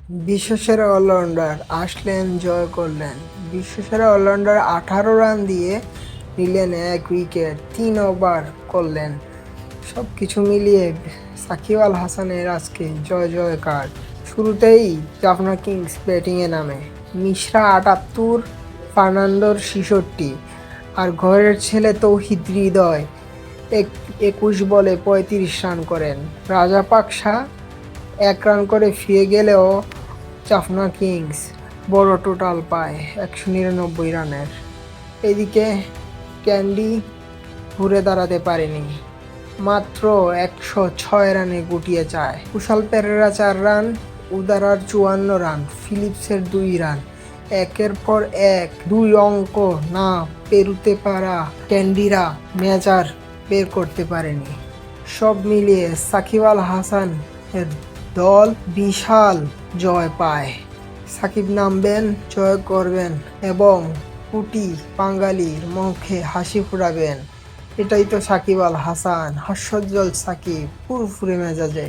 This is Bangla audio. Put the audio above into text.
বিশ্বসেরা অলরাউন্ডার আসলেন, জয় করলেন। বিশ্বসেরা অলরাউন্ডার 18 রান দিয়ে নিলেন 1 উইকেট, 3 ওভার করলেন। সব কিছু মিলিয়ে সাকিব আল হাসানের আজকে জয় জয়কার। শুরুতেই জাফনা কিংস ব্যাটিংয়ে নামে। মিশরা 78, ফার্নান্ডোর 66 আর ঘরের ছেলে তৌহিদ হৃদয় 21 বলে 35 রান করেন। রাজাপাকসা 1 রান করে ফিরে গেলেও জাফনা কিংস বড় টোটাল পায় 199 রানের। এদিকে ক্যান্ডি ঘুরে দাঁড়াতে পারেনি, মাত্র 106 রানে গুটিয়ে যায়। কুশাল পেরেরা 4 রান, উদারার 54 রান, ফিলিপসের 2 রান। একের পর এক 2 অঙ্ক না পেরুতে পারা ক্যান্ডিরা মেজার বের করতে পারেনি। সব মিলিয়ে সাকিব আল হাসান এর দল বিশাল জয় পায়। সাকিব নামবেন, জয় করবেন এবং কোটি বাঙালির মুখে হাসি ফোটাবেন। এটাই তো সাকিব আল হাসান, হাস্যোজ্জ্বল সাকিব, ফুরফুরে মেজাজে।